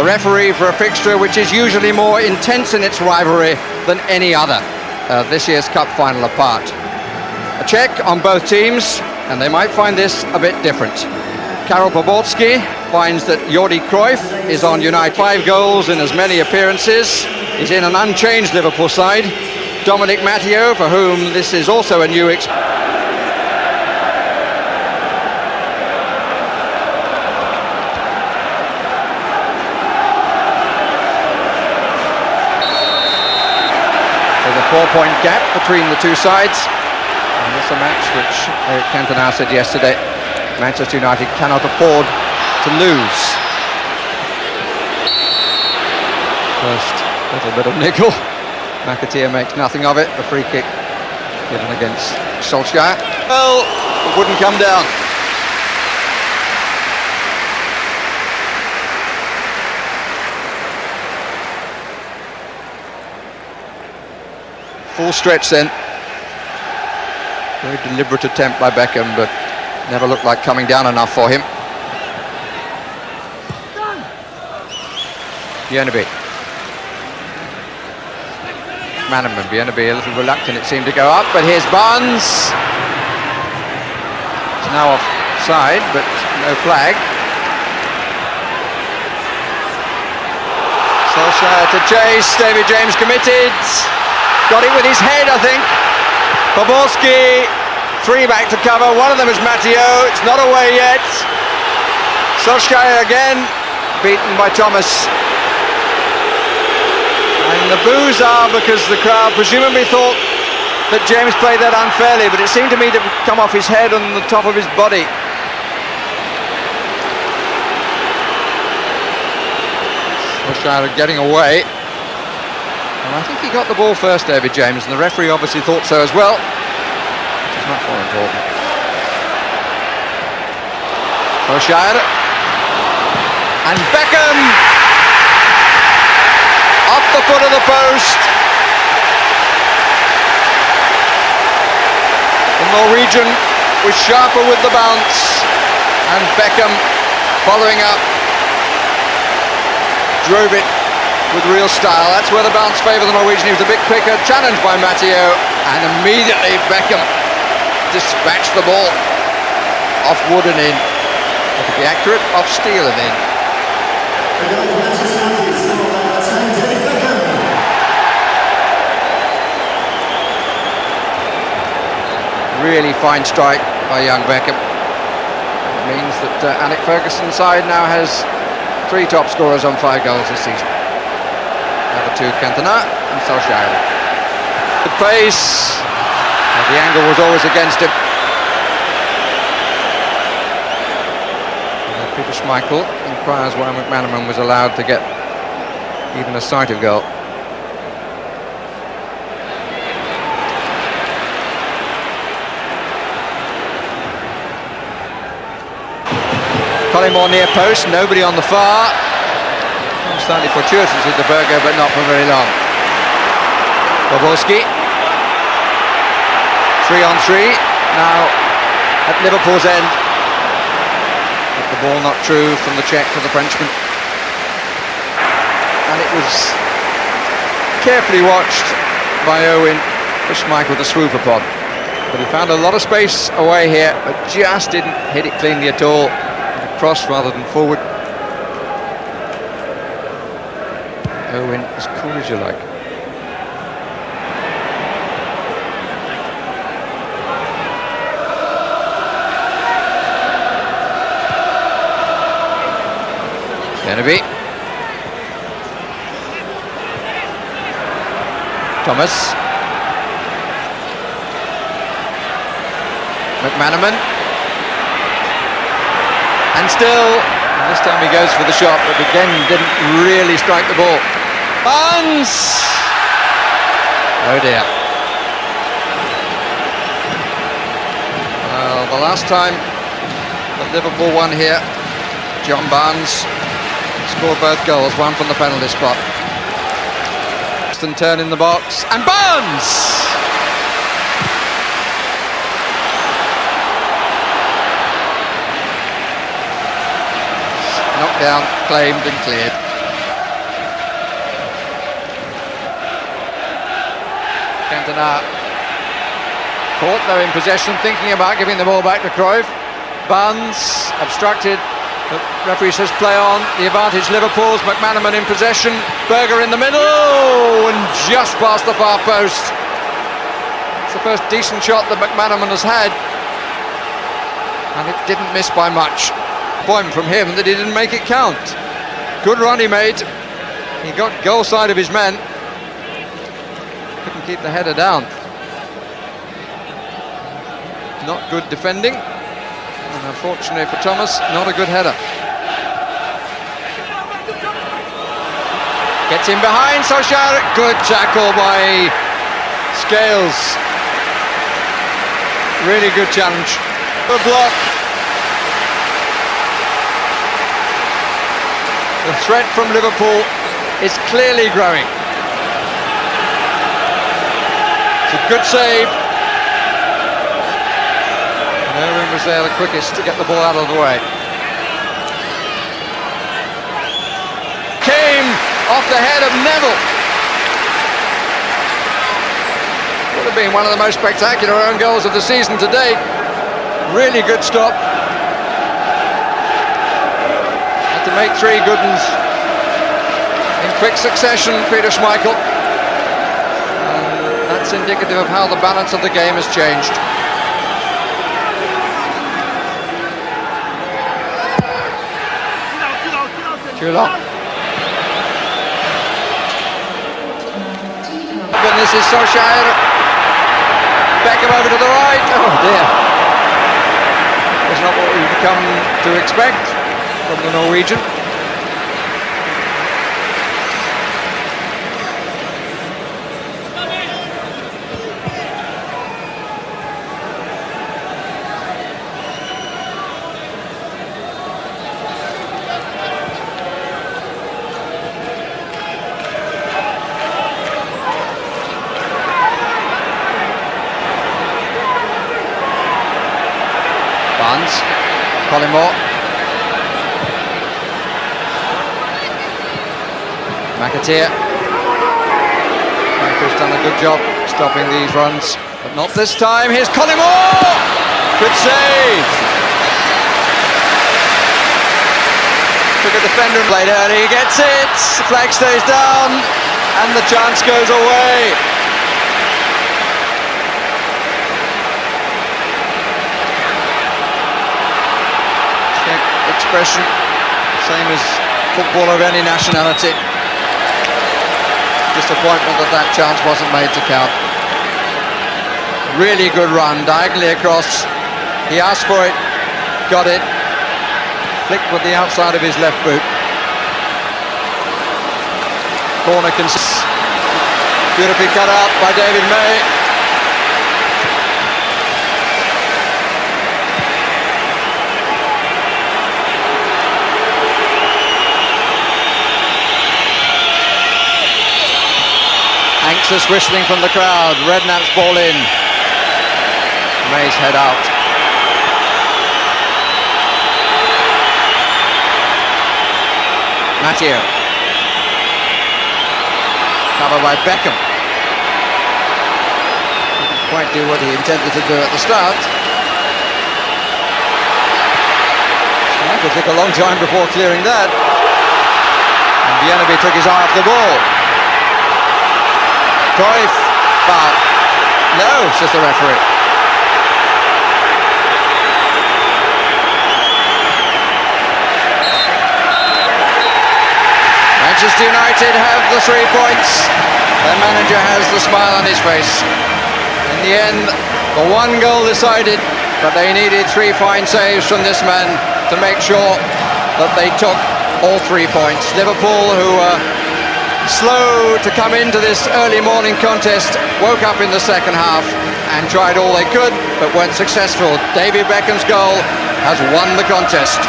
the referee for a fixture which is usually more intense in its rivalry than any other. This year's cup final apart. A check on both teams, and they might find this a bit different. Karol Poborski finds that Jordi Cruyff is on United 5 goals in as many appearances. He's in an unchanged Liverpool side. Dominic Matteo, for whom this is also a new experience. There's a 4-point gap between the two sides. And this is a match which Eric Cantona said yesterday, Manchester United cannot afford to lose. First little bit of niggle. McAteer makes nothing of it. The free kick given against Solskjaer. Well, it wouldn't come down. Full stretch then. Very deliberate attempt by Beckham, but never looked like coming down enough for him. Bjerneby. Manaman, Bjerneby a little reluctant, it seemed, to go up, but here's Barnes. It's now offside, but no flag. Solskjaer to chase, David James committed. Got it with his head, I think. Poborski, 3 back to cover, one of them is Matteo, it's not away yet. Solskjaer again, beaten by Thomas. And the boos are because the crowd presumably thought that James played that unfairly, but it seemed to me to come off his head and the top of his body. Solskjaer getting away. And I think he got the ball first, David James, and the referee obviously thought so as well, which is much more important. Solskjaer. And Beckham! Off the foot of the post. The Norwegian was sharper with the bounce, and Beckham, following up, drove it with real style. That's where the bounce favoured the Norwegian. He was a bit quicker, challenged by Matteo, and immediately Beckham dispatched the ball off wood and in. To be accurate, off steel and in. Really fine strike by young Beckham. It means that Alec Ferguson's side now has 3 top scorers on 5 goals this season. Number 2, Cantona, and Solskjaer. The pace, the angle was always against him. And Peter Schmeichel inquires why McManaman was allowed to get even a sight of goal. Collymore near post, nobody on the far. Slightly fortuitous with the burger, but not for very long. Poborski. 3 on 3. Now at Liverpool's end. But the ball not true from the check to the Frenchman. And it was carefully watched by Owen for Schmeichel to swoop upon. But he found a lot of space away here, but just didn't hit it cleanly at all. Cross rather than forward. Owen, as cool as you like. Bjerneby. Thomas. McManaman. And still, this time he goes for the shot, but again didn't really strike the ball. Barnes! Oh dear. Well, the last time that Liverpool won here, John Barnes scored both goals, one from the penalty spot. Turn in the box, and Barnes! Knocked down, claimed and cleared. Cantona caught though in possession, thinking about giving the ball back to Cruyff. Barnes obstructed. The referee says play on. The advantage Liverpool's. McManaman in possession. Berger in the middle and just past the far post. It's the first decent shot that McManaman has had, and it didn't miss by much. Point from him that he didn't make it count. Good run he made. He got goal side of his men. Couldn't keep the header down. Not good defending. And unfortunately for Thomas, not a good header. Gets in behind Solskjaer. Good tackle by Scales. Really good challenge. Good block. The threat from Liverpool is clearly growing. It's a good save. Irwin was there the quickest to get the ball out of the way. Came off the head of Neville. Would have been one of the most spectacular own goals of the season to date. Really good stop. Had to make three good ones in quick succession, Peter Schmeichel. And that's indicative of how the balance of the game has changed. Too long. But this is Solskjaer. Back him over to the right. Oh dear. That's not what we've come to expect from the Norwegian. Barnes, Colin Moore, McAteer. Michael's done a good job stopping these runs, but not this time. Here's Colin Moore! Good save! Took a defender and played early, he gets it! The flag stays down, and the chance goes away. Expression, same as footballer of any nationality. Disappointment that that chance wasn't made to count. Really good run, diagonally across. He asked for it, got it. Flicked with the outside of his left boot. Corner beautifully cut out by David May. Anxious whistling from the crowd. Redknapp's ball in. May's head out. Matteo. Covered by Beckham. Didn't quite do what he intended to do at the start. It took a long time before clearing that. And Viennaby took his eye off the ball. Cruyff, foul. No, says the referee. Manchester United have the 3 points. Their manager has the smile on his face. In the end, the one goal decided, but they needed 3 fine saves from this man to make sure that they took all 3 points. Liverpool, who slow to come into this early morning contest, woke up in the second half and tried all they could but weren't successful. David Beckham's goal has won the contest.